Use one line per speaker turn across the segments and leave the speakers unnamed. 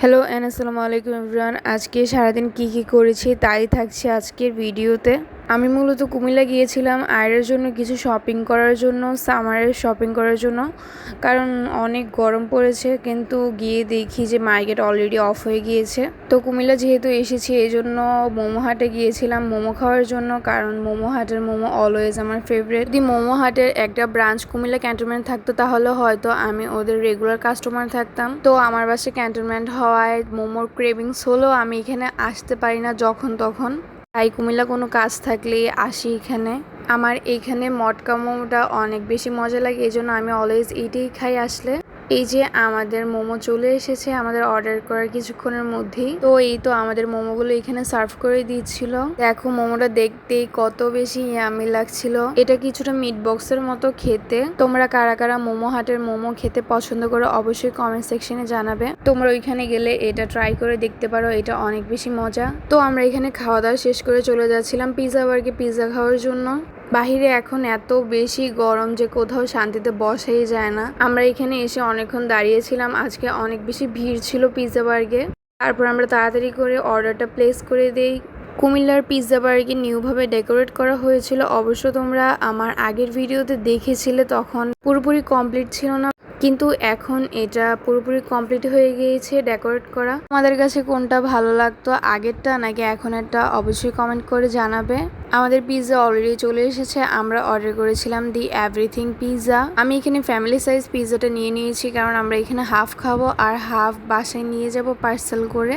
Hello and আসসালামু আলাইকুম everyone. আজকে সারাদিন কি করেছি তাই থাকছে আজকের ভিডিওতে। আমি মূলত কুমিল্লা গিয়েছিলাম আয়ের জন্য কিছু শপিং করার জন্য, সামারের শপিং করার জন্য, কারণ অনেক গরম পড়েছে। কিন্তু গিয়ে দেখি যে মার্কেট অলরেডি অফ হয়ে গিয়েছে। তো কুমিল্লা যেহেতু এসেছি এই জন্য মোমো হাটে গিয়েছিলাম মোমো খাওয়ার জন্য, কারণ মোমো হাটের মোমো অলওয়েজ আমার ফেভারিট। যদি মোমো হাটের একটা ব্রাঞ্চ কুমিল্লা ক্যান্টনমেন্ট থাকতো তাহলে হয়তো আমি ওদের রেগুলার কাস্টমার থাকতাম। তো আমার বাসায় ক্যান্টনমেন্ট হওয়ায় মোমোর ক্রেভিংস হলেও আমি এখানে আসতে পারি না যখন তখন, তাই কুমিল্লা কোনো কাজ থাকলে আসি এখানে। আমার এইখানে মটকা মোমোটা অনেক বেশি মজা লাগে, এই জন্য আমি অলওয়েজ এইটাই খাই আসলে। এই যে আমাদের মোমো চলে এসেছে আমাদের অর্ডার করার কিছুক্ষণের মধ্যেই। তো এই তো আমাদের মোমোগুলো এখানে সার্ভ করে দিচ্ছিল। দেখো মোমোটা দেখতেই কত বেশি ইয়ামি লাগছিল। এটা কিছুটা মিট বক্সের মতো খেতে। তোমরা কারা কারা মোমো হাটের মোমো খেতে পছন্দ করো অবশ্যই কমেন্ট সেকশনে জানাবে। তোমরা ওইখানে গেলে এটা ট্রাই করে দেখতে পারো, এটা অনেক বেশি মজা। তো আমরা এখানে খাওয়া দাওয়া শেষ করে চলে যাচ্ছিলাম পিৎজা বার্গে পিৎজা খাওয়ার জন্য। বাহিরে এখন এত বেশি গরম যে কোথাও শান্তিতে বসাই যায় না। আমরা এখানে এসে অনেকক্ষণ দাঁড়িয়েছিলাম, আজকে অনেক বেশি ভিড় ছিল পিৎজা বার্গে। তারপর আমরা তাড়াতাড়ি করে অর্ডারটা প্লেস করে দেই। কুমিল্লার পিৎজা বার্গে নিউভাবে ডেকোরেট করা হয়েছিল। অবশ্য তোমরা আমার আগের ভিডিওতে দেখেছিলে, তখন পুরোপুরি কমপ্লিট ছিল না, কিন্তু এখন এটা পুরোপুরি কমপ্লিট হয়ে গিয়েছে ডেকোরেট করা। আমাদের কাছে কোনটা ভালো লাগতো, আগেরটা নাকি এখনেরটা, অবশ্যই কমেন্ট করে জানাবে। আমাদের পিৎজা অলরেডি চলে এসেছে। আমরা অর্ডার করেছিলাম দি এভরিথিং পিৎজা। আমি এখানে ফ্যামিলি সাইজ পিৎজাটা নিয়ে নিয়েছি, কারণ আমরা এখানে হাফ খাবো আর হাফ বাসায় নিয়ে যাব পার্সেল করে।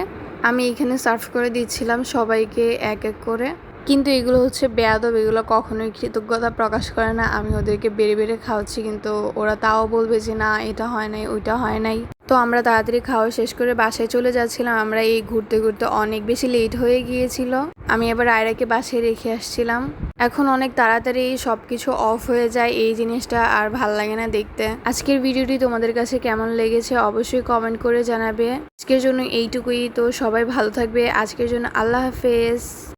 আমি এখানে সার্ভ করে দিচ্ছিলাম সবাইকে এক এক করে। কিন্তু এগুলো হচ্ছে বেয়াদব, এগুলো কখনোই কৃতজ্ঞতা প্রকাশ করে না। আমি ওদেরকে বেড়ে বেড়ে খাওয়াচ্ছি, কিন্তু ওরা তাও বলবে যে না এটা হয় নাই ওইটা হয় নাই। তো আমরা তাড়াতাড়ি খাওয়া শেষ করে বাসায় চলে যাচ্ছিলাম। আমরা এই ঘুরতে ঘুরতে অনেক বেশি লেট হয়ে গিয়েছিল। আমি এবার আয়রাকে বাসায় রেখে আসছিলাম। এখন অনেক তাড়াতাড়ি সবকিছু অফ হয়ে যায়, এই জিনিসটা আর ভাল লাগে না দেখতে। আজকের ভিডিওটি তোমাদের কাছে কেমন লেগেছে অবশ্যই কমেন্ট করে জানাবে। আজকের জন্য এইটুকুই। তো সবাই ভালো থাকবে। আজকের জন্য আল্লাহ হাফেজ।